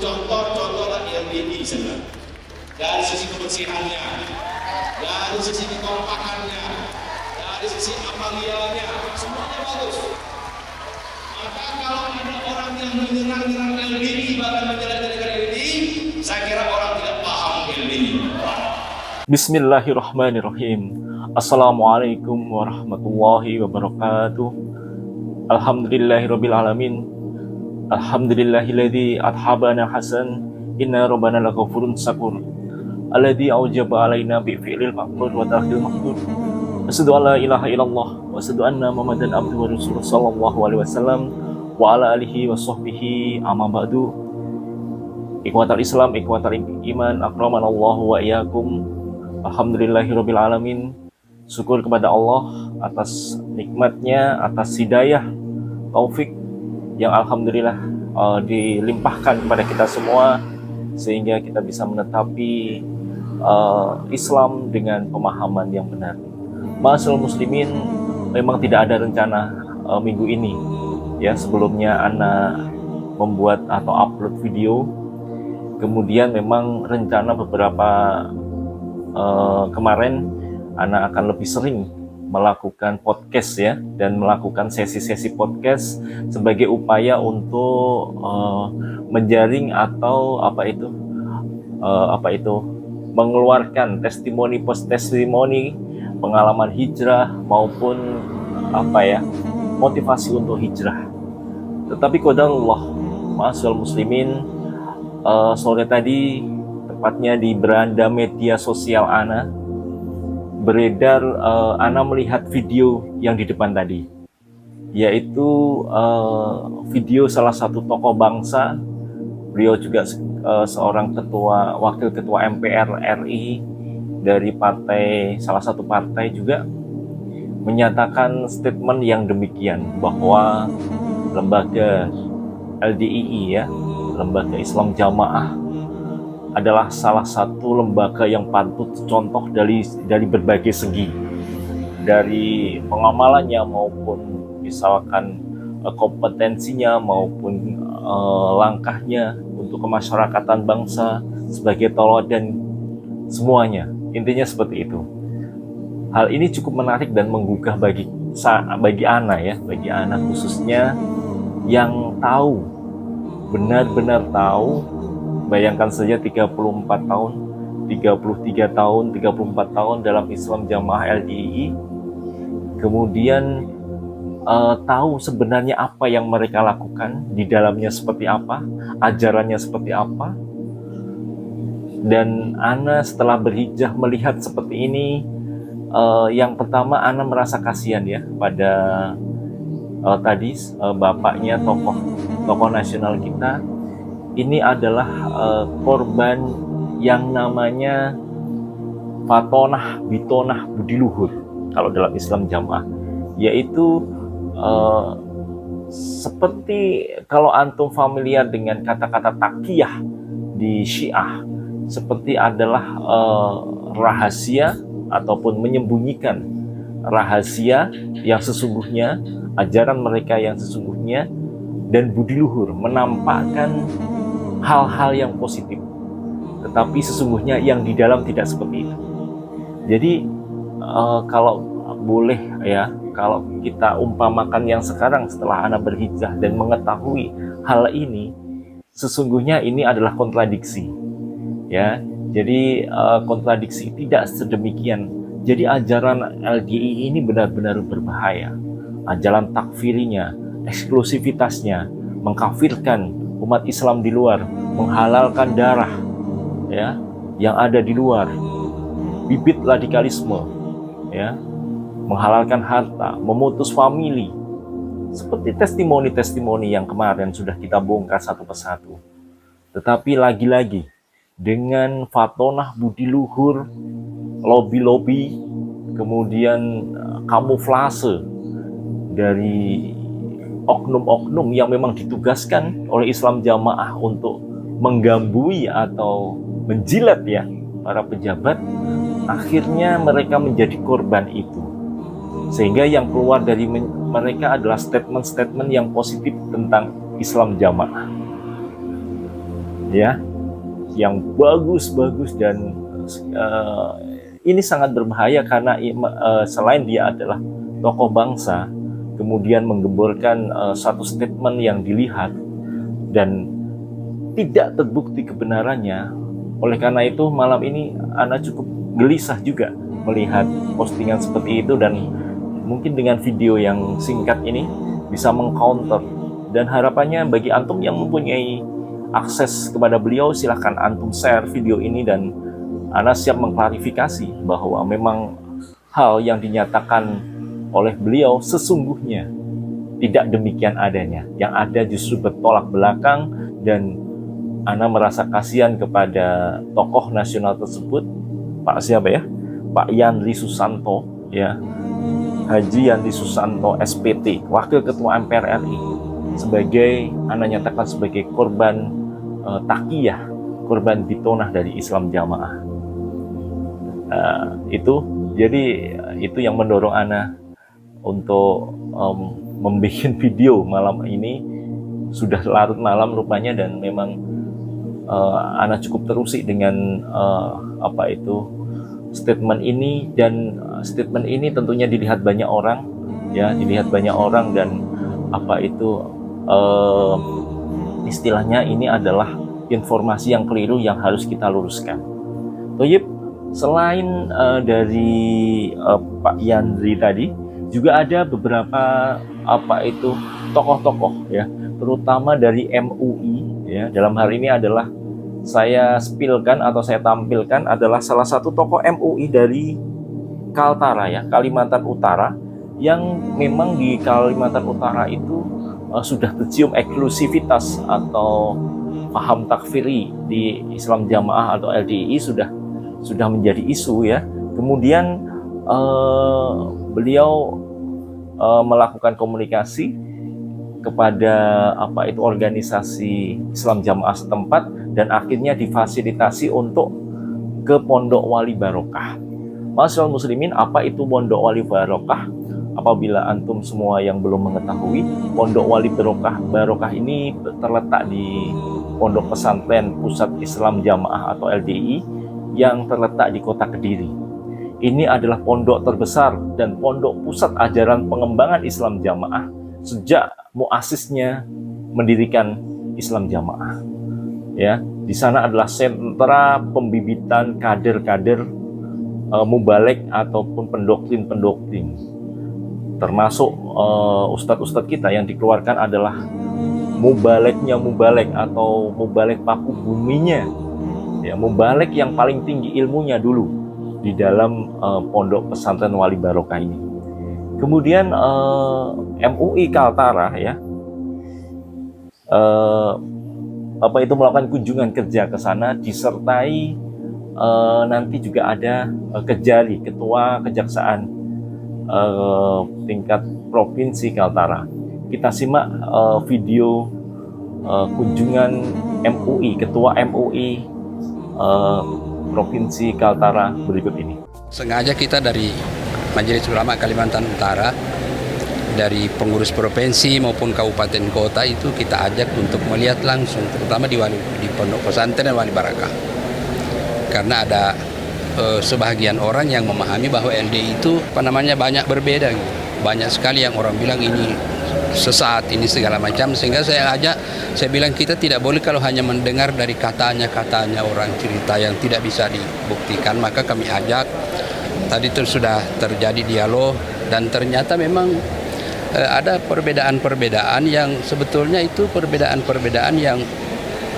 contoh-contoh LDI sebenarnya. Dari sisi kebersihannya, dari sisi kekompakannya, dari sisi amaliannya, semuanya bagus. Maka kalau ada orang yang menyerang-nyerang LDI, bahkan menjelek-jelekan LDI, saya kira orang tidak paham LDI. Bismillahirrahmanirrahim. Assalamualaikum warahmatullahi wabarakatuh. Alhamdulillahirrabbilalamin. Alhamdulillahilladzi adhabana hasan. Inna rabbana laghafurun syakur. Alladzi aujaba alaina bi fi'lil maqdur wa tarkil maqdur. Asyhadu an la ilaha illallah wa asyhadu anna Muhammadan abduhu wa rasuluh sallallahu alaihi wasallam wa ala alihi wa sahbihi amma ba'du. Ikhwatal Islam, ikhwatal iman, akramanallahu wa iyyakum. Alhamdulillahirabbil alamin. Syukur kepada Allah atas nikmatnya, atas hidayah, taufik yang alhamdulillah dilimpahkan kepada kita semua, sehingga kita bisa menetapi Islam dengan pemahaman yang benar. Ma'asyiral muslimin, memang tidak ada rencana minggu ini ya, sebelumnya Ana membuat atau upload video. Kemudian memang rencana beberapa kemarin Ana akan lebih sering melakukan podcast ya, dan melakukan sesi-sesi podcast sebagai upaya untuk menjaring atau mengeluarkan testimoni post testimoni pengalaman hijrah maupun motivasi untuk hijrah. Tetapi qadarullah, ma'asyiral muslimin, sore tadi tepatnya di beranda media sosial Ana beredar, Ana melihat video yang di depan tadi, yaitu video salah satu tokoh bangsa. Beliau juga seorang wakil ketua MPR RI dari salah satu partai juga, menyatakan statement yang demikian bahwa lembaga LDII ya, Lembaga Islam Jamaah, adalah salah satu lembaga yang patut contoh dari berbagai segi, dari pengamalannya maupun misalkan kompetensinya maupun langkahnya untuk kemasyarakatan bangsa sebagai teladan semuanya. Intinya seperti itu. Hal ini cukup menarik dan menggugah bagi Ana ya, bagi Ana khususnya yang tahu, benar-benar tahu. Bayangkan saja 34 tahun, 33 tahun, 34 tahun dalam Islam Jamaah LDII. Kemudian tahu sebenarnya apa yang mereka lakukan, di dalamnya seperti apa, ajarannya seperti apa. Dan Ana setelah berhijrah melihat seperti ini, yang pertama Ana merasa kasihan ya pada tadi bapaknya, tokoh nasional kita. Ini adalah korban yang namanya fatonah, bitonah, budi luhur kalau dalam Islam Jamaah, yaitu seperti kalau antum familiar dengan kata-kata taqiyah di Syiah, seperti adalah rahasia ataupun menyembunyikan rahasia yang sesungguhnya, ajaran mereka yang sesungguhnya, dan budi luhur, menampakkan hal-hal yang positif, tetapi sesungguhnya yang di dalam tidak seperti itu. Jadi kalau boleh ya, kalau kita umpamakan yang sekarang setelah Ana berhijrah dan mengetahui hal ini, sesungguhnya ini adalah kontradiksi ya. Jadi kontradiksi tidak sedemikian. Jadi ajaran LDII ini benar-benar berbahaya. Ajaran takfirinya, eksklusivitasnya, mengkafirkan umat Islam di luar, menghalalkan darah ya yang ada di luar, bibit radikalisme ya, menghalalkan harta, memutus famili, seperti testimoni-testimoni yang kemarin sudah kita bongkar satu persatu. Tetapi lagi-lagi dengan fatonah, budi luhur, lobby-lobby, kemudian kamuflase dari oknum-oknum yang memang ditugaskan oleh Islam Jamaah untuk menggambui atau menjilat ya para pejabat, akhirnya mereka menjadi korban itu. Sehingga yang keluar dari mereka adalah statement-statement yang positif tentang Islam Jamaah. ya, yang bagus-bagus, dan ini sangat berbahaya karena selain dia adalah tokoh bangsa, kemudian menggemborkan satu statement yang dilihat dan tidak terbukti kebenarannya. Oleh karena itu malam ini Ana cukup gelisah juga melihat postingan seperti itu, dan mungkin dengan video yang singkat ini bisa mengcounter. Dan harapannya bagi antum yang mempunyai akses kepada beliau, silahkan antum share video ini, dan Ana siap mengklarifikasi bahwa memang hal yang dinyatakan oleh beliau sesungguhnya tidak demikian adanya. Yang ada justru bertolak belakang, dan Ana merasa kasihan kepada tokoh nasional tersebut, Pak siapa ya? Pak Yandri Susanto, ya, Haji Yandri Susanto SPT, Wakil Ketua MPR RI, sebagai Ana nyatakan sebagai korban takiyah, korban bitonah dari Islam Jamaah. Itu yang mendorong Ana untuk membuat video malam ini. Sudah larut malam rupanya, dan memang Ana cukup terusik dengan statement ini, dan statement ini tentunya dilihat banyak orang, ya, dan istilahnya ini adalah informasi yang keliru yang harus kita luruskan. Toyib, selain dari Pak Yandri tadi, juga ada beberapa tokoh-tokoh, ya, terutama dari MUI, ya. Dalam hal ini adalah saya spilkan atau saya tampilkan adalah salah satu tokoh MUI dari Kaltara, ya, Kalimantan Utara, yang memang di Kalimantan Utara itu sudah tercium eksklusivitas atau paham takfiri di Islam Jamaah atau LDI sudah menjadi isu, ya. Kemudian beliau melakukan komunikasi kepada organisasi Islam Jamaah setempat, dan akhirnya difasilitasi untuk ke Pondok Wali Barokah. Masyaallah muslimin, apa itu Pondok Wali Barokah? Apabila antum semua yang belum mengetahui, Pondok Wali Barokah ini terletak di Pondok Pesantren Pusat Islam Jamaah atau LDI yang terletak di Kota Kediri. Ini adalah pondok terbesar dan pondok pusat ajaran pengembangan Islam Jamaah sejak muasisnya mendirikan Islam Jamaah. Ya, di sana adalah sentra pembibitan kader-kader mubalek ataupun pendoktrin, termasuk ustadz-ustadz kita yang dikeluarkan adalah mubaleknya mubalek atau mubalek paku buminya, ya, mubalek yang paling tinggi ilmunya dulu di dalam pondok pesantren Wali Barokah ini. Kemudian MUI Kaltara, ya, melakukan kunjungan kerja ke sana, disertai nanti juga ada Kejari, Ketua Kejaksaan tingkat Provinsi Kaltara. Kita simak video kunjungan MUI, Ketua MUI Provinsi Kaltara berikut ini. Sengaja kita dari Majelis Ulama Kalimantan Utara, dari pengurus provinsi maupun kabupaten kota itu kita ajak untuk melihat langsung, terutama di Pondok Pesantren Wali Barokah. Karena ada sebahagian orang yang memahami bahwa LDI itu banyak berbeda, gitu. Banyak sekali yang orang bilang ini sesat, ini segala macam, sehingga saya bilang kita tidak boleh kalau hanya mendengar dari katanya orang cerita yang tidak bisa dibuktikan, maka kami ajak. Tadi itu sudah terjadi dialog, dan ternyata memang ada perbedaan-perbedaan yang sebetulnya itu perbedaan-perbedaan yang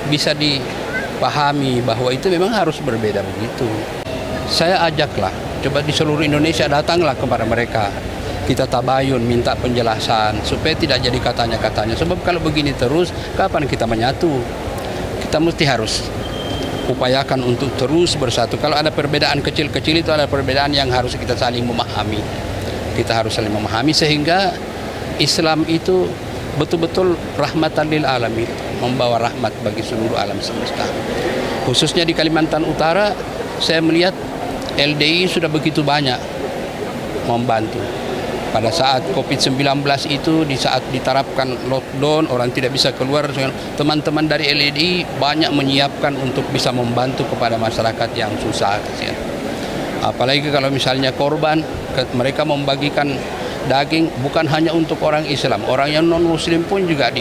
bisa dipahami bahwa itu memang harus berbeda begitu. Saya ajaklah, coba di seluruh Indonesia datanglah kepada mereka. Kita tabayun, minta penjelasan supaya tidak jadi katanya-katanya. Sebab kalau begini terus, kapan kita menyatu? Kita mesti harus upayakan untuk terus bersatu. Kalau ada perbedaan kecil-kecil itu ada perbedaan yang harus kita saling memahami. Kita harus saling memahami sehingga Islam itu betul-betul rahmatan lil alamin, membawa rahmat bagi seluruh alam semesta. Khususnya di Kalimantan Utara, saya melihat LDI sudah begitu banyak membantu. pada saat COVID-19 itu, di saat diterapkan lockdown, orang tidak bisa keluar, teman-teman dari LDI banyak menyiapkan untuk bisa membantu kepada masyarakat yang susah. Apalagi kalau misalnya korban, mereka membagikan daging bukan hanya untuk orang Islam, orang yang non-Muslim pun juga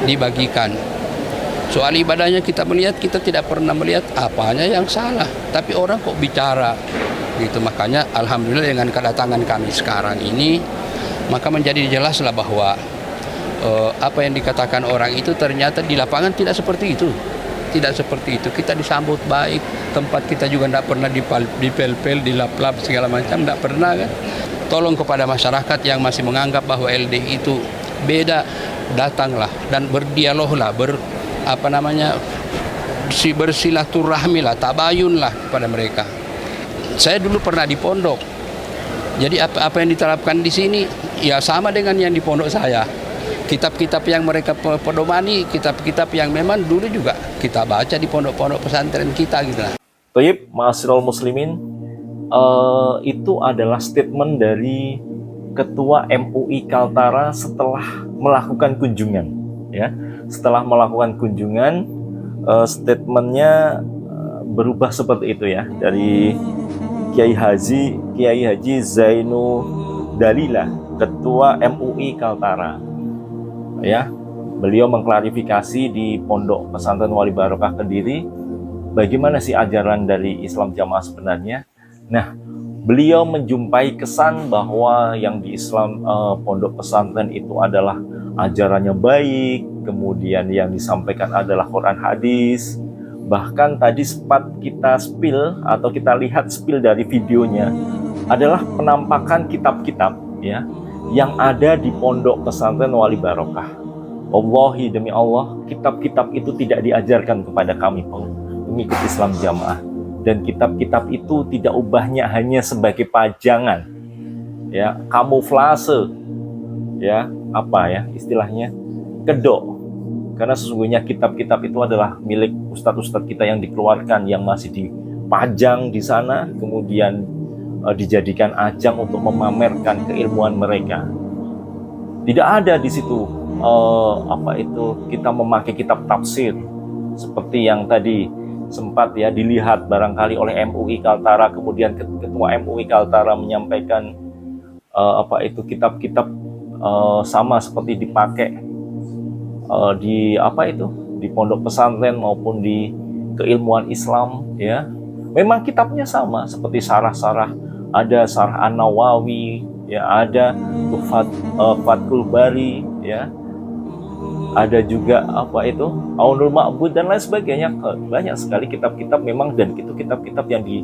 dibagikan. Soal ibadahnya kita melihat, kita tidak pernah melihat apanya yang salah, tapi orang kok bicara gitu. Makanya alhamdulillah dengan kedatangan kami sekarang ini, maka menjadi jelaslah bahwa apa yang dikatakan orang itu ternyata di lapangan tidak seperti itu. Tidak seperti itu. Kita disambut baik, tempat kita juga tidak pernah dipel-pel, dilap-lap segala macam, tidak pernah kan. Tolong kepada masyarakat yang masih menganggap bahwa LDI itu beda, datanglah dan berdialoglah, bersilaturahmilah, tabayunlah kepada mereka. Saya dulu pernah di pondok, jadi apa yang diterapkan di sini ya sama dengan yang di pondok saya. Kitab-kitab yang mereka pedomani, kitab-kitab yang memang dulu juga kita baca di pondok-pondok pesantren kita gitu lah. Thayyib, ma'asyiral muslimin, itu adalah statement dari Ketua MUI Kaltara setelah melakukan kunjungan, ya. Setelah melakukan kunjungan, statementnya berubah seperti itu ya, dari Kiai Haji Zainu Dalilah, Ketua MUI Kaltara. Ya, beliau mengklarifikasi di Pondok Pesantren Wali Barokah Kediri bagaimana sih ajaran dari Islam Jamaah sebenarnya. Nah, beliau menjumpai kesan bahwa yang di Islam pondok pesantren itu adalah ajarannya baik, kemudian yang disampaikan adalah Quran hadis. Bahkan tadi sempat kita spill atau kita lihat spill dari videonya adalah penampakan kitab-kitab ya yang ada di Pondok Pesantren Wali Barokah. Wallahi, demi Allah, kitab-kitab itu tidak diajarkan kepada kami pengikut Islam Jamaah. Dan kitab-kitab itu tidak ubahnya hanya sebagai pajangan, ya, kamuflase, ya, apa ya istilahnya, kedok. Karena sesungguhnya kitab-kitab itu adalah milik ustadz-ustadz kita yang dikeluarkan, yang masih dipajang di sana, kemudian dijadikan ajang untuk memamerkan keilmuan mereka. Tidak ada di situ kita memakai kitab tafsir seperti yang tadi sempat ya dilihat barangkali oleh MUI Kaltara, kemudian Ketua MUI Kaltara menyampaikan kitab-kitab sama seperti dipakai di pondok pesantren maupun di keilmuan Islam ya. Memang kitabnya sama seperti sarah-sarah, ada Sarah An-Nawawi ya, ada Fathul Bari ya, ada juga Aunul Ma'bud dan lain sebagainya. Banyak sekali kitab-kitab memang, dan itu kitab-kitab yang di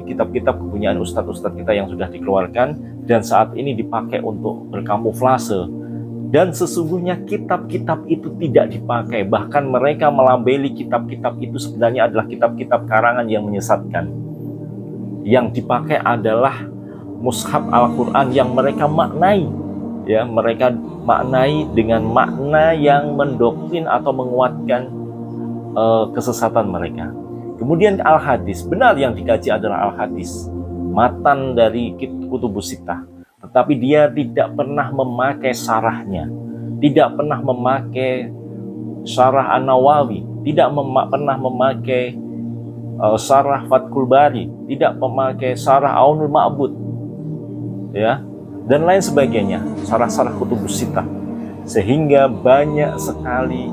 kitab-kitab kepunyaan ustadz-ustadz kita yang sudah dikeluarkan dan saat ini dipakai untuk berkamuflase. Dan sesungguhnya kitab-kitab itu tidak dipakai, bahkan mereka melabeli kitab-kitab itu sebenarnya adalah kitab-kitab karangan yang menyesatkan. Yang dipakai adalah mushaf Al-Quran yang mereka maknai, ya, mereka maknai dengan makna yang mendoktrin atau menguatkan kesesatan mereka. Kemudian Al-Hadis, benar yang dikaji adalah Al-Hadis, matan dari Kutubus Sittah, tetapi dia tidak pernah memakai sarahnya, tidak pernah memakai Syarah An-Nawawi, tidak pernah memakai Syarah Fathul Bari, tidak memakai Syarah Aunul Ma'bud, ya, dan lain sebagainya, sarah-sarah Kutubus Sittah, sehingga banyak sekali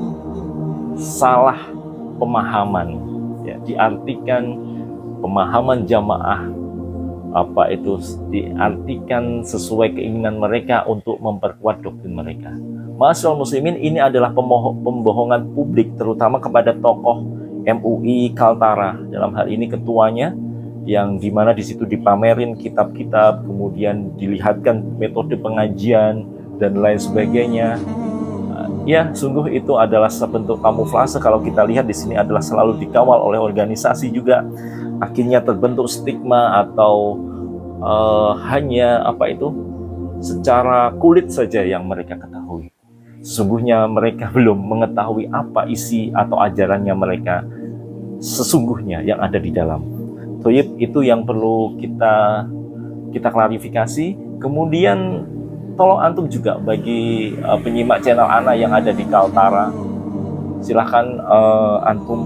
salah pemahaman, ya, diartikan pemahaman jamaah diartikan sesuai keinginan mereka untuk memperkuat doktrin mereka. Ma'asyiral muslimin, ini adalah pembohongan publik terutama kepada tokoh MUI Kaltara, dalam hal ini ketuanya, yang dimana di situ dipamerin kitab-kitab, kemudian dilihatkan metode pengajian dan lain sebagainya. Ya, sungguh itu adalah sebentuk kamuflase. Kalau kita lihat di sini adalah selalu dikawal oleh organisasi juga. Akhirnya terbentuk stigma atau hanya secara kulit saja yang mereka ketahui. Sesungguhnya mereka belum mengetahui apa isi atau ajarannya mereka sesungguhnya yang ada di dalam. Thayyib, itu yang perlu kita kita klarifikasi. Kemudian tolong antum juga bagi penyimak channel Ana yang ada di Kaltara, silahkan antum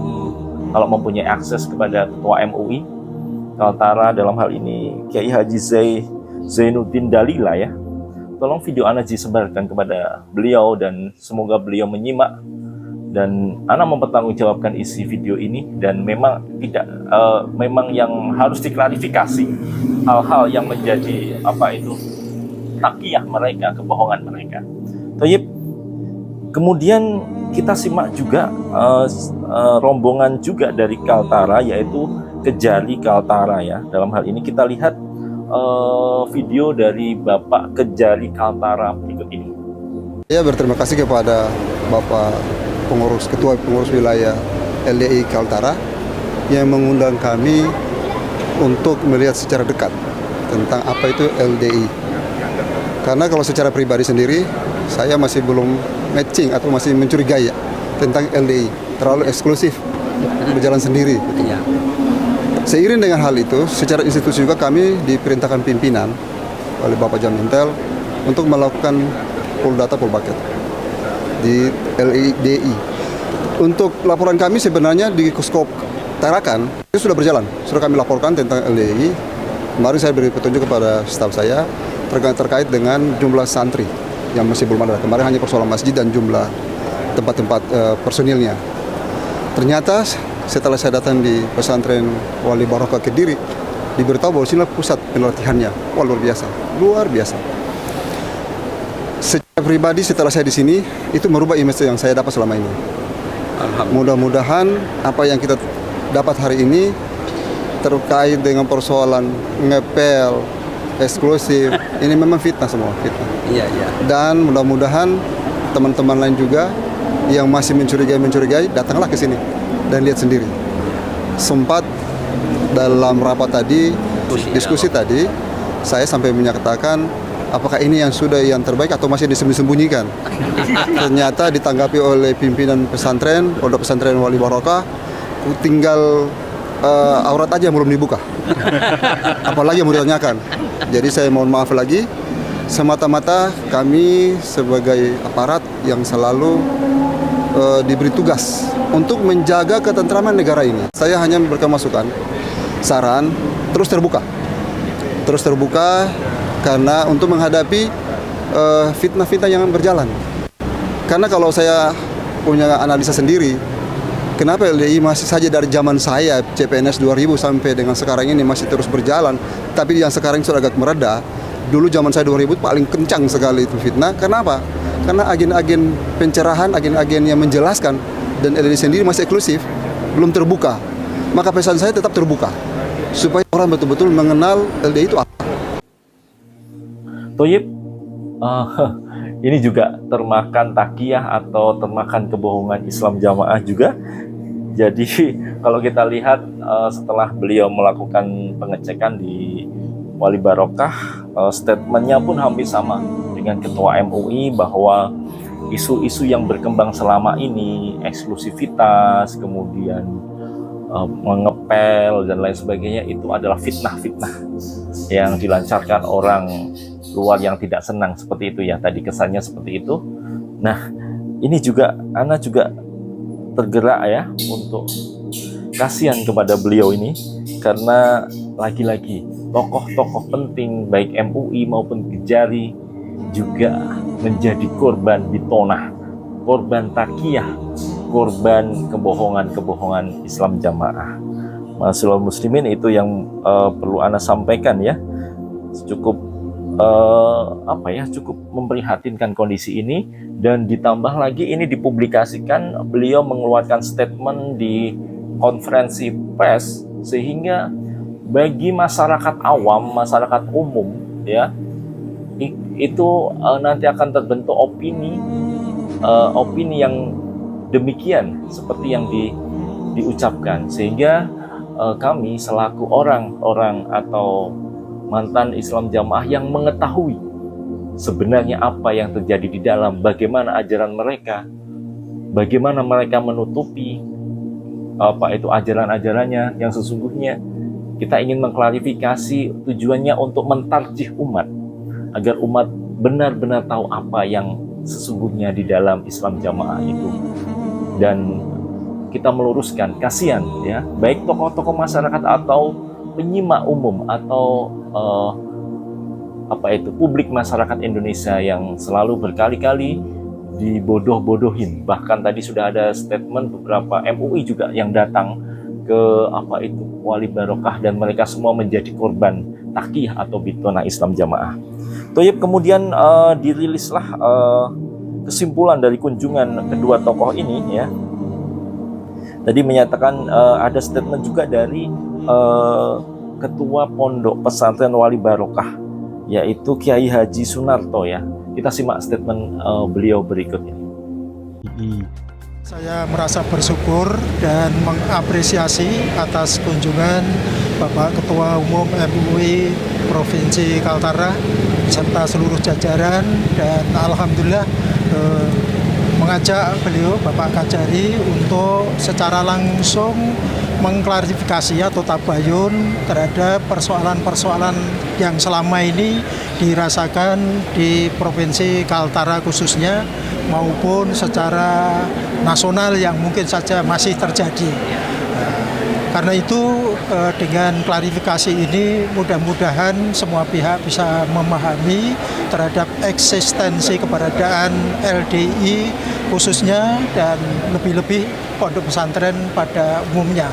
kalau mempunyai akses kepada Ketua MUI Kaltara, dalam hal ini Kiai Haji Zainuddin Dalila ya, tolong video Ana disebarkan kepada beliau dan semoga beliau menyimak, dan Ana mempertanggungjawabkan isi video ini, dan memang tidak memang yang harus diklarifikasi hal-hal yang menjadi takiyah mereka, kebohongan mereka. Tayyib. Kemudian kita simak juga rombongan juga dari Kaltara, yaitu Kejari Kaltara ya. Dalam hal ini kita lihat video dari Bapak Kejari Kaltara berikut ini. Saya berterima kasih kepada Bapak Ketua Pengurus Wilayah LDI Kaltara yang mengundang kami untuk melihat secara dekat tentang apa itu LDI. Karena kalau secara pribadi sendiri, saya masih belum matching atau masih mencurigai tentang LDI. Terlalu eksklusif, berjalan sendiri. Seiring dengan hal itu, secara institusi juga kami diperintahkan pimpinan oleh Bapak Jamintel untuk melakukan Poldata Polbaket di LIDI. Untuk laporan kami sebenarnya di Kuskop Tarakan itu sudah berjalan, sudah kami laporkan tentang LDI. Kemarin saya beri petunjuk kepada staf saya terkait dengan jumlah santri yang masih belum ada. Kemarin hanya persoalan masjid dan jumlah tempat-tempat personilnya. Ternyata setelah saya datang di pesantren Wali Barokah Kediri, diberitahu bahwa sini pusat pelatihannya. Wah, luar biasa. Secara pribadi setelah saya di sini, itu merubah image yang saya dapat selama ini. Mudah-mudahan apa yang kita dapat hari ini terkait dengan persoalan ngepel, eksklusif, ini memang fitnah semua, fitnah. Dan mudah-mudahan teman-teman lain juga yang masih mencurigai, datanglah ke sini dan lihat sendiri. Sempat dalam rapat tadi, diskusi tadi, saya sampai menyatakan apakah ini yang terbaik atau masih disembunyikan. Ternyata ditanggapi oleh pimpinan pesantren, pondok pesantren Wali Barokah, tinggal aurat aja yang belum dibuka. Apalagi yang mau ditanyakan. Jadi saya mohon maaf lagi, semata-mata kami sebagai aparat yang selalu diberi tugas untuk menjaga ketentraman negara ini. Saya hanya memberikan masukan, saran, terus terbuka karena untuk menghadapi fitnah-fitnah yang berjalan. Karena kalau saya punya analisa sendiri, kenapa LDI masih saja dari zaman saya CPNS 2000 sampai dengan sekarang ini masih terus berjalan, tapi yang sekarang sudah agak mereda. Dulu zaman saya 2000 paling kencang sekali itu fitnah. Kenapa? Karena agen-agen pencerahan, agen-agen yang menjelaskan, dan LDI sendiri masih eksklusif, belum terbuka. Maka pesan saya tetap terbuka, supaya orang betul-betul mengenal LDI itu apa. Toyib, ini juga termakan takiyah atau termakan kebohongan Islam Jamaah juga. Jadi kalau kita lihat setelah beliau melakukan pengecekan di Wali Barokah, statementnya pun hampir sama dengan Ketua MUI bahwa isu-isu yang berkembang selama ini, eksklusivitas, kemudian mengepel dan lain sebagainya, itu adalah fitnah-fitnah yang dilancarkan orang luar yang tidak senang, seperti itu ya, tadi kesannya seperti itu. Nah, ini juga Ana juga tergerak ya untuk kasihan kepada beliau ini, karena lagi-lagi tokoh-tokoh penting baik MUI maupun Kejari juga menjadi korban ditonah, korban takiyah, korban kebohongan Islam Jamaah. Masyaallah muslimin, itu yang perlu Ana sampaikan ya. Cukup cukup memprihatinkan kondisi ini, dan ditambah lagi ini dipublikasikan, beliau mengeluarkan statement di konferensi pers, sehingga bagi masyarakat awam, masyarakat umum ya, itu nanti akan terbentuk opini yang demikian seperti yang diucapkan, sehingga kami selaku orang-orang atau mantan Islam Jamaah yang mengetahui sebenarnya apa yang terjadi di dalam, bagaimana ajaran mereka, bagaimana mereka menutupi ajaran-ajarannya yang sesungguhnya, Kita ingin mengklarifikasi tujuannya untuk mentarjih umat, agar umat benar-benar tahu apa yang sesungguhnya di dalam Islam Jamaah itu. Dan kita meluruskan, kasihan ya, baik tokoh-tokoh masyarakat atau penyimak umum atau publik masyarakat Indonesia yang selalu berkali-kali dibodoh-bodohin. Bahkan tadi sudah ada statement beberapa MUI juga yang datang ke Wali Barokah, dan mereka semua menjadi korban takiyah atau bitona Islam Jamaah. Toyib, kemudian dirilislah kesimpulan dari kunjungan kedua tokoh ini ya. Tadi menyatakan ada statement juga dari Ketua Pondok Pesantren Wali Barokah, yaitu Kiai Haji Sunarto ya. Kita simak statement beliau berikut ini. Saya merasa bersyukur dan mengapresiasi atas kunjungan Bapak Ketua Umum MUI Provinsi Kaltara serta seluruh jajaran, dan alhamdulillah mengajak beliau Bapak Kajari untuk secara langsung mengklarifikasi atau tabayun terhadap persoalan-persoalan yang selama ini dirasakan di Provinsi Kaltara khususnya, maupun secara nasional yang mungkin saja masih terjadi. Karena itu dengan klarifikasi ini mudah-mudahan semua pihak bisa memahami terhadap eksistensi keberadaan LDI khususnya, dan lebih-lebih pondok pesantren pada umumnya.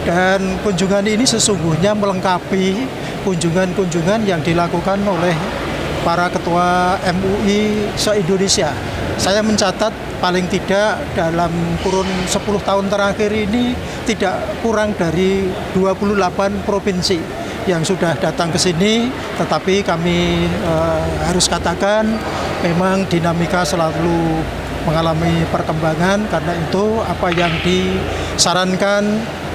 Dan kunjungan ini sesungguhnya melengkapi kunjungan-kunjungan yang dilakukan oleh para ketua MUI se-Indonesia. Saya mencatat paling tidak dalam kurun 10 tahun terakhir ini tidak kurang dari 28 provinsi yang sudah datang ke sini, tetapi kami harus katakan memang dinamika selalu mengalami perkembangan. Karena itu apa yang disarankan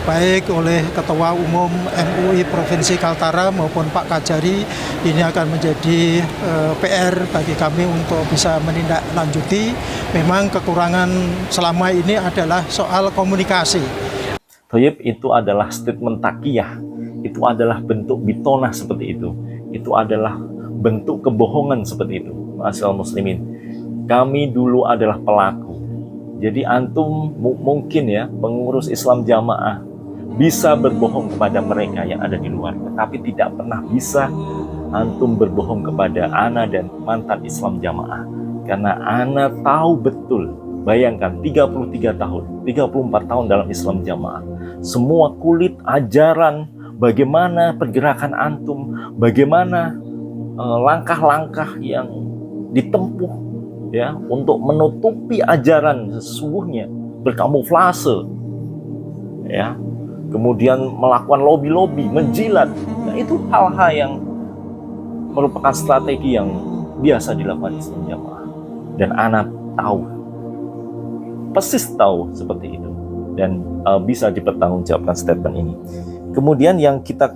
baik oleh Ketua Umum MUI Provinsi Kaltara maupun Pak Kajari ini akan menjadi PR bagi kami untuk bisa menindaklanjuti. Memang kekurangan selama ini adalah soal komunikasi. Toyib, itu adalah statement takiyah, itu adalah bentuk bitona seperti itu adalah bentuk kebohongan seperti itu. Ma'asyiral muslimin, kami dulu adalah pelaku. Jadi antum mungkin ya, pengurus Islam Jamaah bisa berbohong kepada mereka yang ada di luar, tetapi tidak pernah bisa antum berbohong kepada ana dan mantan Islam Jamaah. Karena ana tahu betul, bayangkan 33 tahun, 34 tahun dalam Islam Jamaah, semua kulit ajaran, bagaimana pergerakan antum, bagaimana langkah-langkah yang ditempuh ya untuk menutupi ajaran sesungguhnya, berkamuflase ya, kemudian melakukan lobby-lobby, menjilat. Nah, itu hal-hal yang merupakan strategi yang biasa dilakukan Islam Jamaah, dan anak tahu, persis tahu seperti itu, dan bisa dipertanggungjawabkan statement ini. Kemudian yang kita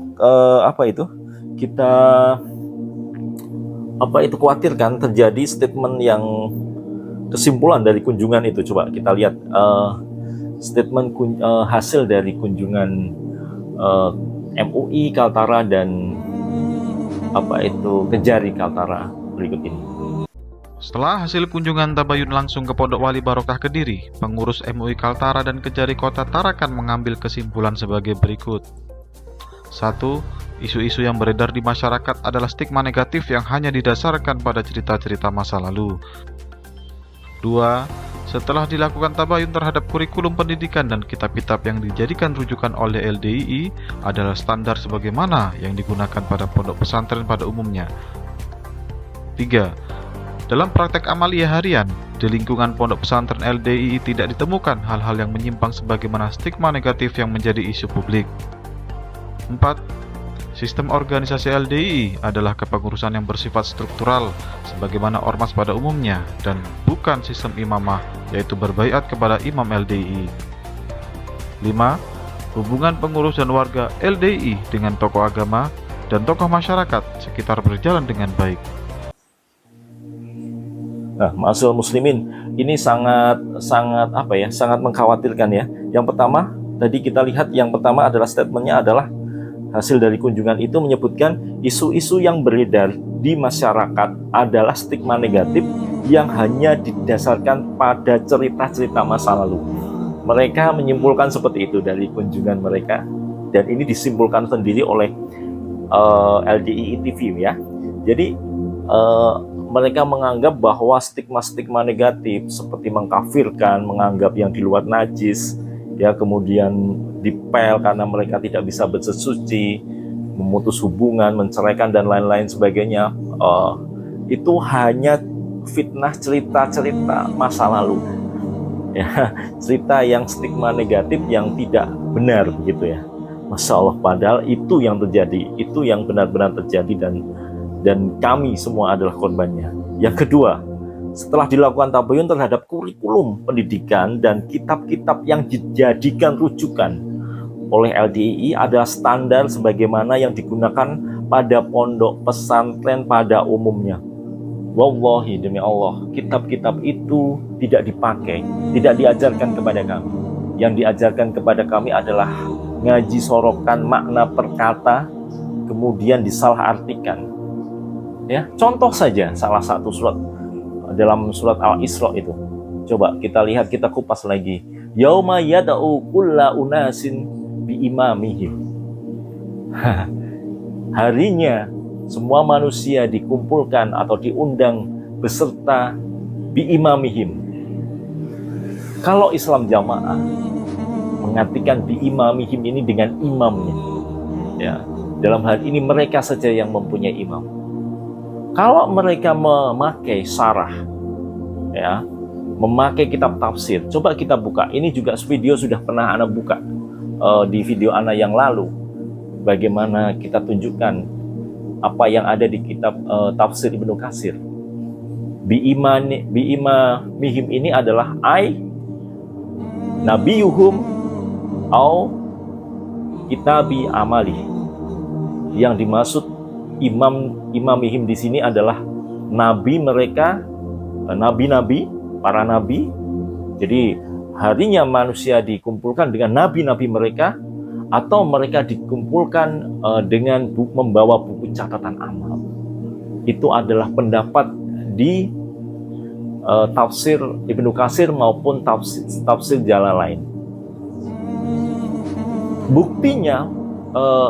khawatirkan terjadi statement yang kesimpulan dari kunjungan itu. Coba kita lihat statement hasil dari kunjungan MUI Kaltara dan Kejari Kaltara berikut ini. Setelah hasil kunjungan tabayun langsung ke Pondok Wali Barokah Kediri, pengurus MUI Kaltara dan Kejari Kota Tarakan mengambil kesimpulan sebagai berikut. 1. Isu-isu yang beredar di masyarakat adalah stigma negatif yang hanya didasarkan pada cerita-cerita masa lalu. 2. Setelah dilakukan tabayun terhadap kurikulum pendidikan dan kitab-kitab yang dijadikan rujukan oleh LDII adalah standar sebagaimana yang digunakan pada pondok pesantren pada umumnya. 3. Dalam praktek amalia harian, di lingkungan pondok pesantren LDII tidak ditemukan hal-hal yang menyimpang sebagaimana stigma negatif yang menjadi isu publik. 4. Sistem organisasi LDII adalah kepengurusan yang bersifat struktural sebagaimana ormas pada umumnya dan bukan sistem imamah, yaitu berbaiat kepada imam LDII. 5. Hubungan pengurus dan warga LDII dengan tokoh agama dan tokoh masyarakat sekitar berjalan dengan baik. Nah, ma'asyiral muslimin, ini sangat mengkhawatirkan ya. Yang pertama, tadi kita lihat yang pertama adalah statementnya adalah Hasil dari kunjungan itu menyebutkan isu-isu yang beredar di masyarakat adalah stigma negatif yang hanya didasarkan pada cerita-cerita masa lalu. Mereka menyimpulkan seperti itu dari kunjungan mereka, dan ini disimpulkan sendiri oleh LDII TV ya. Jadi mereka menganggap bahwa stigma-stigma negatif seperti mengkafirkan, menganggap yang di luar najis, ya, kemudian dipel karena mereka tidak bisa bersuci, memutus hubungan, menceraikan dan lain-lain sebagainya, itu hanya fitnah, cerita-cerita masa lalu, ya, cerita yang stigma negatif yang tidak benar begitu ya. Masya Allah, padahal itu yang terjadi, itu yang benar-benar terjadi, dan kami semua adalah korbannya. Yang kedua, setelah dilakukan tabayun terhadap kurikulum pendidikan dan kitab-kitab yang dijadikan rujukan oleh LDII adalah standar sebagaimana yang digunakan pada pondok pesantren pada umumnya. Wallahi, demi Allah, kitab-kitab itu tidak dipakai, tidak diajarkan kepada kami. Yang diajarkan kepada kami adalah ngaji sorokan makna perkata, kemudian disalahartikan. Ya, contoh saja salah satu surat dalam surat Al-Isra itu. Coba kita lihat, kita kupas lagi. Yauma yad'u kulla unasin bi imamihim. Harinya semua manusia dikumpulkan atau diundang beserta bi imamihim. Kalau Islam Jamaah mengartikan bi imamihim ini dengan imamnya. Ya, dalam hal ini mereka saja yang mempunyai imam. Kalau mereka memakai syarah, ya, memakai kitab tafsir, coba kita buka. Ini juga video sudah pernah Ana buka di video Ana yang lalu. Bagaimana kita tunjukkan apa yang ada di kitab tafsir Ibnu Katsir. Bi imamihim ini adalah nabiyuhum au kitabi amali. Yang dimaksud imamihim di sini adalah nabi mereka, nabi-nabi, para nabi. Jadi harinya manusia dikumpulkan dengan nabi-nabi mereka, atau mereka dikumpulkan dengan membawa buku catatan amal. Itu adalah pendapat di tafsir Ibnu Katsir maupun tafsir Jalalain. Buktinya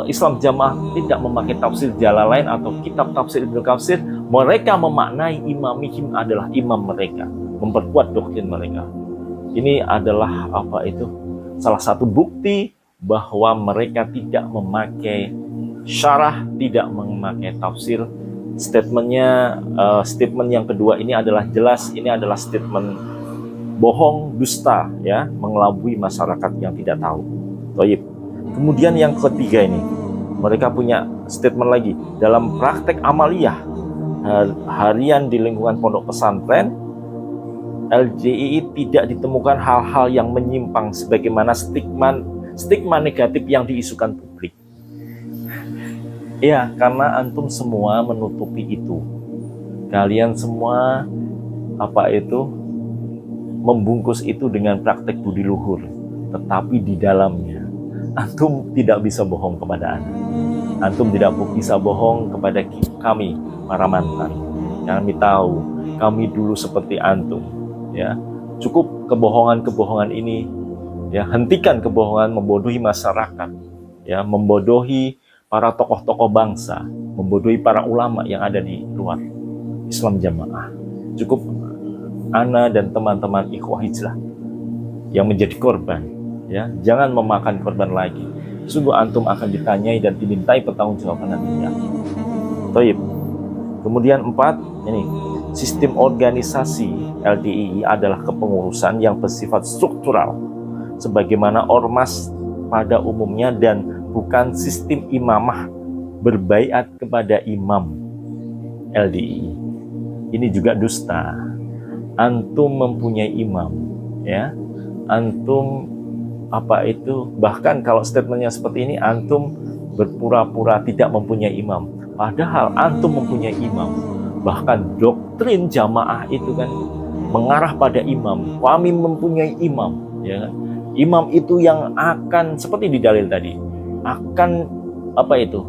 Islam Jamaah tidak memakai tafsir Jalalain atau kitab tafsir Ibnu Katsir. Mereka memaknai imamihim adalah imam mereka, memperkuat doktrin mereka. Ini adalah salah satu bukti bahwa mereka tidak memakai syarah, tidak memakai tafsir. Statement yang kedua ini adalah jelas, ini adalah statement bohong, dusta, ya, mengelabui masyarakat yang tidak tahu. Toyib. Kemudian yang ketiga ini, mereka punya statement lagi. Dalam praktek amaliyah harian di lingkungan pondok pesantren, LDII tidak ditemukan hal-hal yang menyimpang sebagaimana stigma negatif yang diisukan publik. Ya, karena antum semua menutupi itu. Kalian semua membungkus itu dengan praktek budi luhur. Tetapi di dalamnya antum tidak bisa bohong kepada Anda. Antum tidak bisa bohong kepada kami, para mantan. Kami tahu, kami dulu seperti antum. Ya, cukup kebohongan-kebohongan ini. Ya, hentikan kebohongan, membodohi masyarakat. Ya, membodohi para tokoh-tokoh bangsa, membodohi para ulama yang ada di luar Islam Jamaah. Cukup Ana dan teman-teman ikhwah hijrah yang menjadi korban. Ya, jangan memakan korban lagi. Sungguh antum akan ditanyai dan dimintai pertanggungjawaban nantinya. Toib. Kemudian 4, ini sistem organisasi LDII adalah kepengurusan yang bersifat struktural, sebagaimana ormas pada umumnya, dan bukan sistem imamah berbaiat kepada imam LDII. Ini juga dusta. Antum mempunyai imam, ya. Antum bahkan kalau statementnya seperti ini, antum berpura-pura tidak mempunyai imam, padahal antum mempunyai imam. Bahkan doktrin jamaah itu kan mengarah pada imam. Kami mempunyai imam, ya kan? Imam itu yang akan, seperti di dalil tadi, akan apa itu,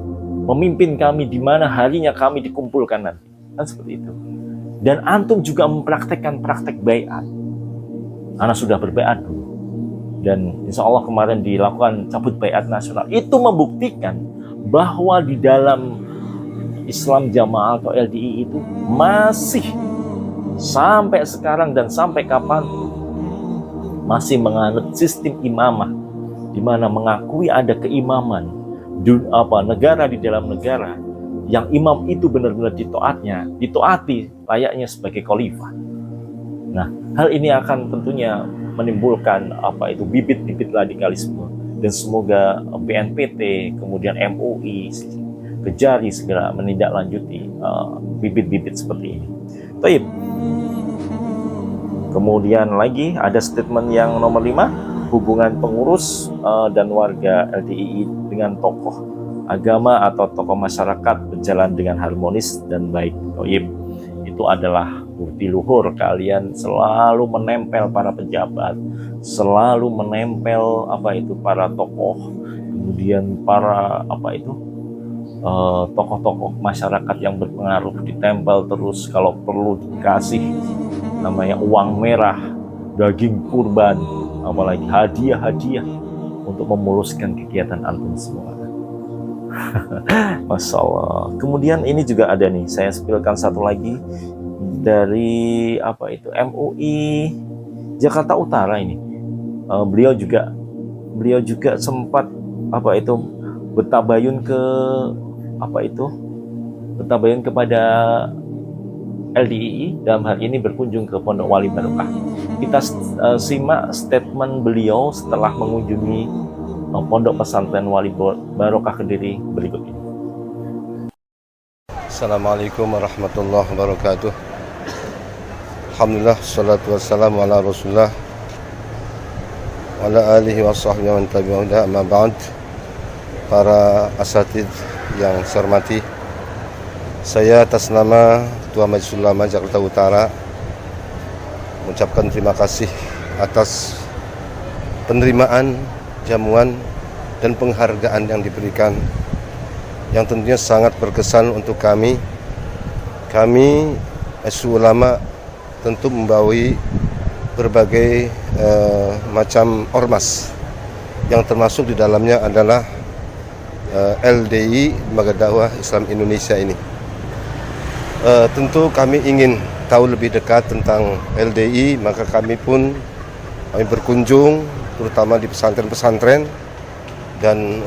memimpin kami di mana harinya kami dikumpulkan nanti. Kan seperti itu. Dan antum juga mempraktekkan praktek baiat. Ana sudah berbaiat dulu. Dan insya Allah kemarin dilakukan cabut baiat nasional. Itu membuktikan bahwa di dalam Islam Jamaah atau LDI itu masih sampai sekarang dan sampai kapan masih menganut sistem imamah, di mana mengakui ada keimaman negara di dalam negara yang imam itu benar-benar ditaati layaknya sebagai khalifah. Nah, hal ini akan tentunya menimbulkan bibit-bibit radikalisme, dan semoga BNPT kemudian MUI Kejari segera menindaklanjuti bibit-bibit seperti ini. Baik. Kemudian lagi ada statement yang nomor 5, hubungan pengurus dan warga LDII dengan tokoh agama atau tokoh masyarakat berjalan dengan harmonis dan baik. Baik. Itu adalah bukti luhur kalian selalu menempel para pejabat, selalu menempel para tokoh, kemudian para tokoh-tokoh masyarakat yang berpengaruh, ditempel terus, kalau perlu dikasih namanya uang merah, daging kurban, apalagi hadiah-hadiah untuk memuluskan kegiatan antum semua. Masya Allah. Kemudian ini juga ada nih, saya spilkan satu lagi dari MUI Jakarta Utara ini. Beliau juga sempat bertabayun kepada LDII, dalam hal ini berkunjung ke Pondok Wali Barokah. Kita simak statement beliau setelah mengunjungi Pondok Pesantren Wali Barokah Kediri berikut ini. Assalamualaikum warahmatullahi wabarakatuh. Alhamdulillah, salatu wassalamu ala Rasulullah wa ala alihi wa sahbihi wa tabi'in, amma ba'd. Para asatid yang saya hormati, saya atas nama Ketua Majelis Ulama Jakarta Utara mengucapkan terima kasih atas penerimaan, jamuan, dan penghargaan yang diberikan, yang tentunya sangat berkesan untuk kami. Kami ulama tentu membawahi berbagai macam ormas, yang termasuk di dalamnya adalah LDI, Lembaga Dakwah Islam Indonesia ini. Tentu kami ingin tahu lebih dekat tentang LDI, maka kami berkunjung terutama di pesantren-pesantren, dan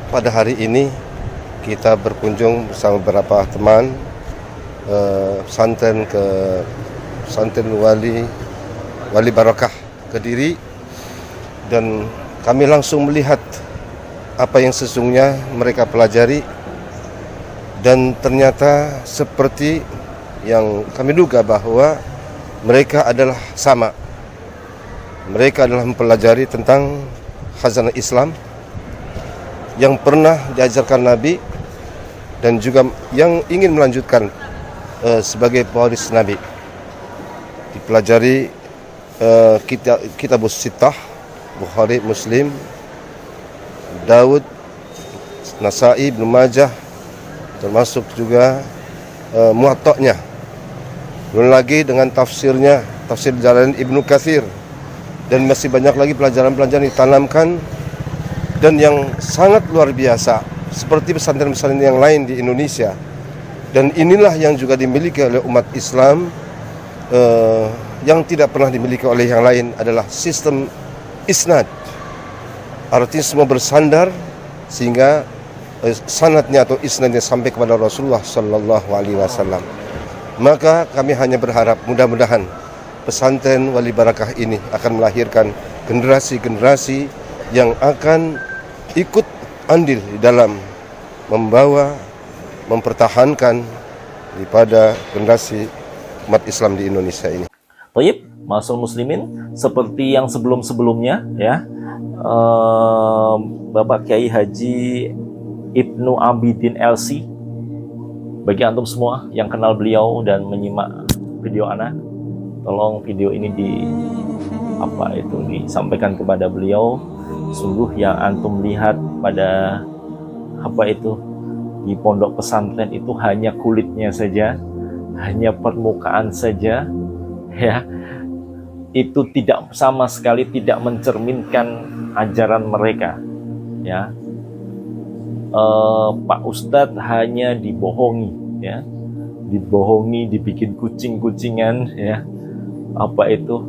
pada hari ini kita berkunjung bersama beberapa teman pesantren Wali Barokah Kediri, dan kami langsung melihat apa yang sesungguhnya mereka pelajari, dan ternyata seperti yang kami duga bahwa mereka adalah sama. Mereka adalah mempelajari tentang khazanah Islam yang pernah diajarkan Nabi, dan juga yang ingin melanjutkan sebagai pewaris Nabi. Dipelajari kitab Sittah, Bukhari, Muslim, Daud, Nasai, Ibnu Majah, termasuk juga Muwatta'nya. Belum lagi dengan tafsirnya, tafsir Jalalain Ibnu Katsir, dan masih banyak lagi pelajaran-pelajaran ditanamkan, dan yang sangat luar biasa seperti pesantren-pesantren yang lain di Indonesia. Dan inilah yang juga dimiliki oleh umat Islam, yang tidak pernah dimiliki oleh yang lain adalah sistem isnad. Artinya semua bersandar sehingga sanadnya atau isnadnya sampai kepada Rasulullah Sallallahu Alaihi Wasallam. Maka kami hanya berharap mudah-mudahan pesantren Wali Barokah ini akan melahirkan generasi-generasi yang akan ikut andil di dalam membawa, mempertahankan daripada generasi umat Islam di Indonesia ini. Baik, Ma'asyiral muslimin, seperti yang sebelum-sebelumnya ya, Bapak Kiai Haji Ibnu Abidin LC, bagi antum semua yang kenal beliau dan menyimak video ana, tolong video ini disampaikan kepada beliau. Sungguh yang antum lihat pada apa itu di pondok pesantren itu hanya kulitnya saja, hanya permukaan saja, ya, itu tidak sama sekali tidak mencerminkan ajaran mereka, ya. Pak Ustadz hanya dibohongi, ya, dibohongi, dibikin kucing-kucingan, ya, apa itu,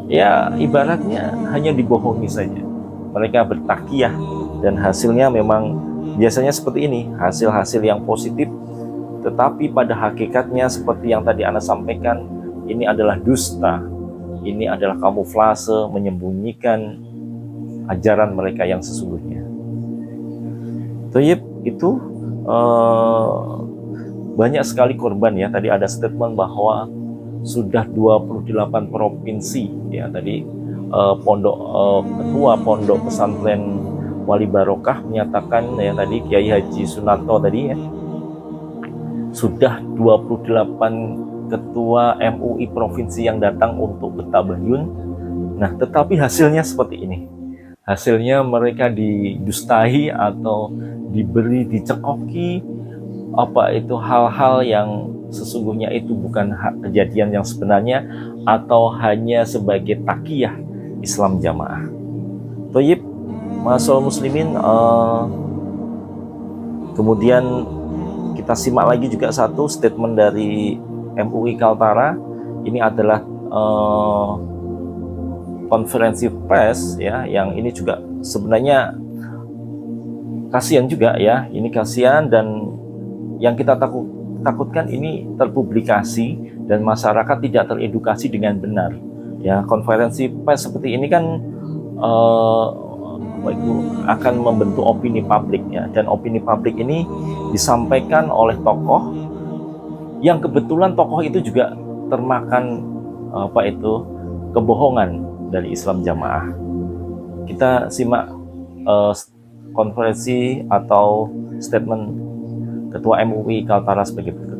ya ibaratnya hanya dibohongi saja. Mereka bertakiyah dan hasilnya memang biasanya seperti ini, hasil-hasil yang positif, tetapi pada hakikatnya seperti yang tadi Anda sampaikan, ini adalah dusta, ini adalah kamuflase menyembunyikan ajaran mereka yang sesungguhnya. Thayyib, itu banyak sekali korban, ya. Tadi ada statement bahwa sudah 28 provinsi, ya, tadi ketua pondok pesantren Wali Barokah menyatakan, ya, tadi Kiai Haji Sunarto tadi, ya, sudah 28 ketua MUI provinsi yang datang untuk bertabayun. Nah, tetapi hasilnya seperti ini. Hasilnya mereka didustai atau dicekoki, apa itu hal-hal yang sesungguhnya itu bukan kejadian yang sebenarnya, atau hanya sebagai takiyah Islam jamaah. Thayyib, ma'asyiral muslimin, kemudian kita simak lagi juga satu statement dari MUI Kaltara. Ini adalah konferensi pers, ya, yang ini juga sebenarnya kasihan juga, ya, ini kasihan, dan yang kita takutkan ini terpublikasi dan masyarakat tidak teredukasi dengan benar, ya. Konferensi pers seperti ini kan akan membentuk opini publik, ya, dan opini publik ini disampaikan oleh tokoh yang kebetulan tokoh itu juga termakan apa itu kebohongan dari Islam jamaah. Kita simak konferensi atau statement Ketua MUI Kaltara sebagai berikut.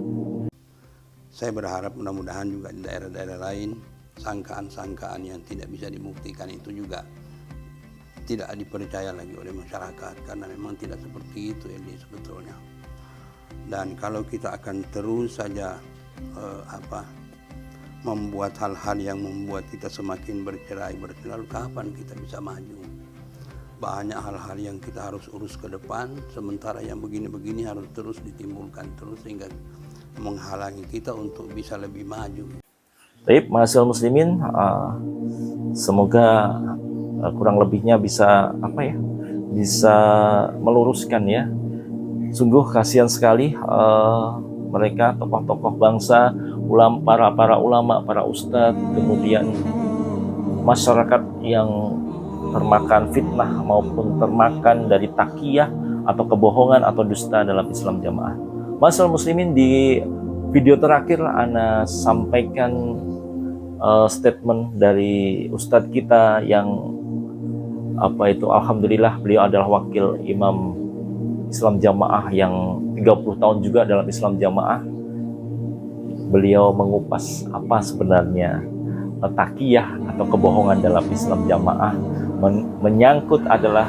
Saya berharap mudah-mudahan juga di daerah-daerah lain sangkaan-sangkaan yang tidak bisa dibuktikan itu juga tidak dipercaya lagi oleh masyarakat, karena memang tidak seperti itu ini sebetulnya. Dan kalau kita akan terus saja membuat hal-hal yang membuat kita semakin bercerai, lalu kapan kita bisa maju? Banyak hal-hal yang kita harus urus ke depan, sementara yang begini-begini harus terus ditimbulkan terus sehingga menghalangi kita untuk bisa lebih maju. Baik, ma'asyiral muslimin, semoga kurang lebihnya bisa bisa meluruskan, ya. Sungguh kasihan sekali mereka tokoh-tokoh bangsa, para ulama, para ustadz, kemudian masyarakat yang termakan fitnah maupun termakan dari takiyah atau kebohongan atau dusta dalam Islam jamaah. Ma'asyiral muslimin, di video terakhir Ana sampaikan statement dari ustadz kita yang alhamdulillah beliau adalah wakil imam Islam jamaah yang 30 tahun juga dalam Islam jamaah. Beliau mengupas apa sebenarnya takiyah atau kebohongan dalam Islam jamaah, menyangkut adalah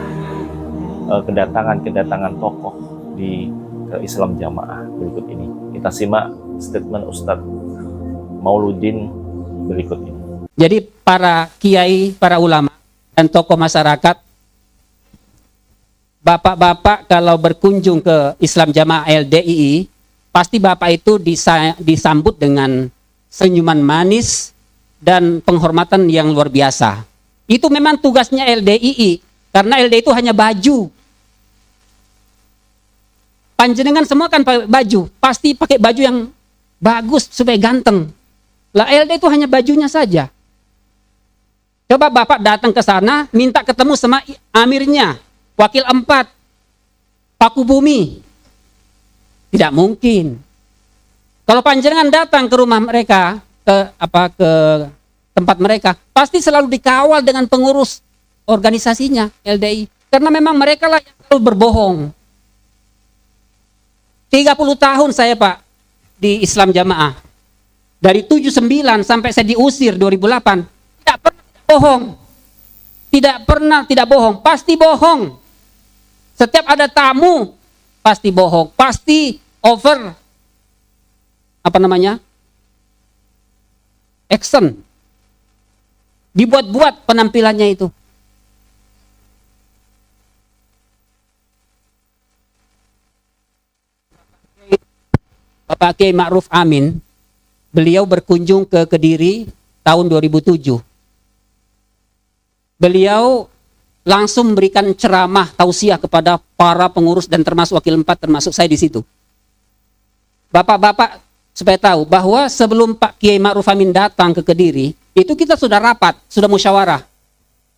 kedatangan tokoh di Islam jamaah berikut ini. Kita simak statement Ustadz Mauludin berikut ini. Jadi para kiai, para ulama dan tokoh masyarakat, bapak-bapak kalau berkunjung ke Islam Jamaah LDII, pasti bapak itu disambut dengan senyuman manis dan penghormatan yang luar biasa. Itu memang tugasnya LDII, karena LDII itu hanya baju. Panjenengan semua kan pakai baju, pasti pakai baju yang bagus supaya ganteng. Lah LDII itu hanya bajunya saja. Coba bapak datang ke sana, minta ketemu sama amirnya, wakil 4, Paku Bumi. Tidak mungkin. Kalau panjenengan datang ke rumah mereka, ke tempat mereka, pasti selalu dikawal dengan pengurus organisasinya LDI, karena memang mereka lah yang selalu berbohong. 30 tahun saya Pak di Islam Jamaah, dari 79 sampai saya diusir 2008, tidak pernah bohong, tidak pernah tidak bohong, pasti bohong. Setiap ada tamu pasti bohong, pasti over action. Dibuat-buat penampilannya itu. Bapak Kiai Ma'ruf Amin, beliau berkunjung ke Kediri tahun 2007. Beliau langsung memberikan ceramah tausiah kepada para pengurus dan termasuk wakil 4, termasuk saya di situ. Bapak-bapak supaya tahu bahwa sebelum Pak Kiai Ma'ruf Amin datang ke Kediri, itu kita sudah rapat, sudah musyawarah.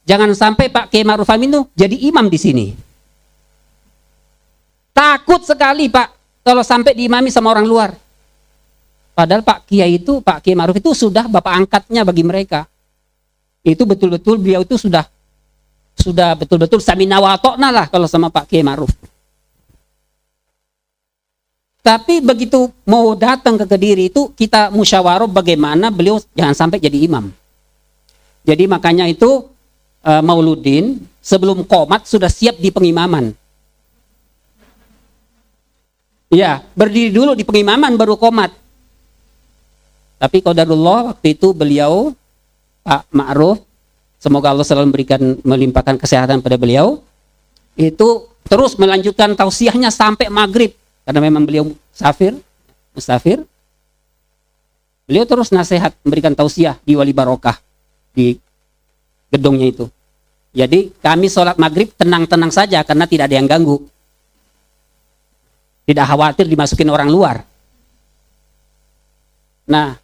Jangan sampai Pak Kiai Ma'ruf Amin itu jadi imam di sini. Takut sekali Pak kalau sampai diimami sama orang luar. Padahal Pak Kiai Ma'ruf itu sudah bapak angkatnya bagi mereka. Itu betul-betul beliau itu sudah betul-betul samina wa ta'na lah kalau sama Pak Kiai Ma'ruf. Tapi begitu mau datang ke Kediri itu kita musyawarah bagaimana beliau jangan sampai jadi imam. Jadi makanya itu Mauludin sebelum qomat sudah siap di pengimaman. Ya, berdiri dulu di pengimaman baru qomat. Tapi qadarullah waktu itu beliau Pak Ma'ruf, semoga Allah selalu melimpahkan kesehatan pada beliau, itu terus melanjutkan tausiahnya sampai maghrib karena memang beliau mustafir. Beliau terus nasihat memberikan tausiah di Wali Barokah di gedungnya itu. Jadi kami sholat maghrib tenang-tenang saja karena tidak ada yang ganggu. Tidak khawatir dimasukin orang luar. Nah,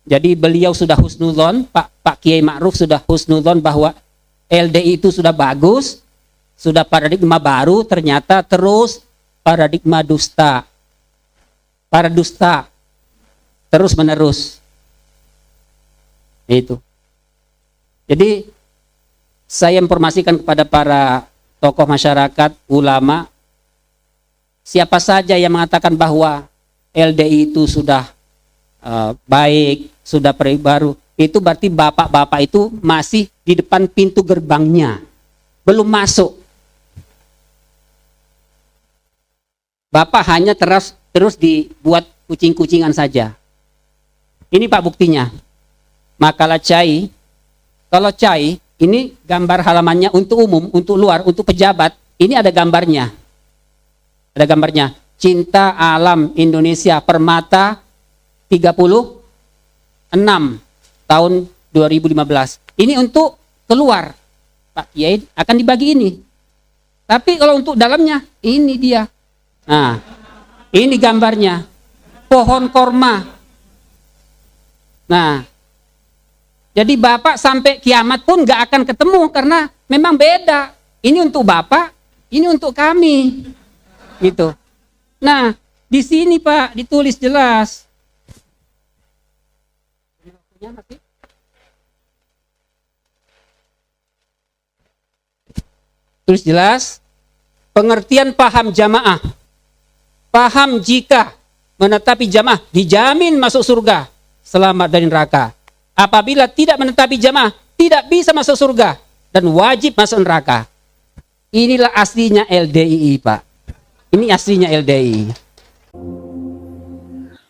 jadi beliau sudah husnudzon, Pak Kiai Ma'ruf sudah husnudzon bahwa LDI itu sudah bagus, sudah paradigma baru, ternyata terus paradigma dusta. Para dusta terus menerus. Itu. Jadi saya informasikan kepada para tokoh masyarakat, ulama, siapa saja yang mengatakan bahwa LDI itu sudah baik, sudah baru, itu berarti bapak-bapak itu masih di depan pintu gerbangnya, belum masuk. Bapak hanya terus dibuat kucing-kucingan saja. Ini Pak buktinya. Makalah cai, kalau cai ini gambar halamannya untuk umum, untuk luar, untuk pejabat, ini ada gambarnya. Ada gambarnya, Cinta Alam Indonesia Permata 36 tahun 2015. Ini untuk keluar. Pak Kiai akan dibagi ini. Tapi kalau untuk dalamnya, ini dia. Nah, ini gambarnya. Pohon korma. Nah, jadi Bapak sampai kiamat pun nggak akan ketemu karena memang beda. Ini untuk Bapak, ini untuk kami. Gitu. Nah, di sini Pak ditulis jelas. Tulis jelas, pengertian paham jamaah. Paham jika menetapi jamaah dijamin masuk surga, selamat dari neraka. Apabila tidak menetapi jamaah, tidak bisa masuk surga dan wajib masuk neraka. Inilah aslinya LDII, Pak. Ini aslinya LDII.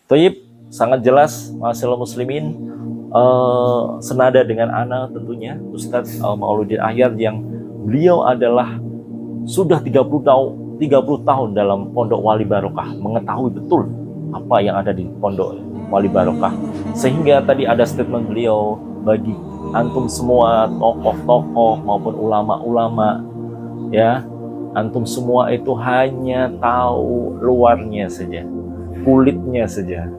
Thayyib, sangat jelas, masyaallah muslimin, senada dengan ana tentunya Ustadz Mauludin Ahyar yang beliau adalah sudah 30 tahun dalam Pondok Wali Barokah, mengetahui betul apa yang ada di Pondok Wali Barokah. Sehingga tadi ada statement beliau, bagi antum semua tokoh-tokoh maupun ulama-ulama, ya, antum semua itu hanya tahu luarnya saja, kulitnya saja,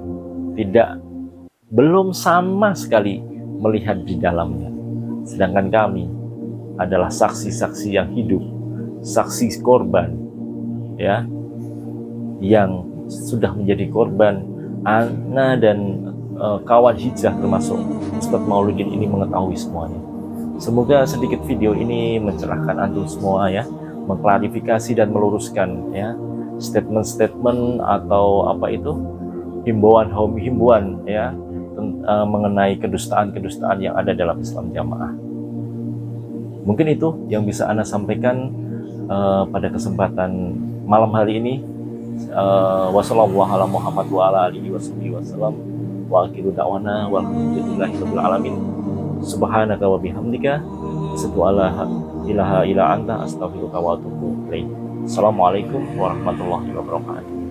belum sama sekali melihat di dalamnya. Sedangkan kami adalah saksi-saksi yang hidup, saksi korban, ya, yang sudah menjadi korban. Ana dan kawan hijrah termasuk Ustadz Mauludin ini mengetahui semuanya. Semoga sedikit video ini mencerahkan antum semua, ya, mengklarifikasi dan meluruskan, ya, statement-statement atau apa itu, himbauan, ya, mengenai kedustaan-kedustaan yang ada dalam Islam Jamaah. Mungkin itu yang bisa Ana sampaikan. pada kesempatan malam hari ini. Wassallallahu ala Muhammad wa ala alihi wasallam wa akhiru da'wana walhamdulillahi rabbil alamin. Subhanaka wa bihamdika asyhadu an la ilaha illa anta astaghfiruka wa atubu ilaik. Assalamualaikum warahmatullahi wabarakatuh.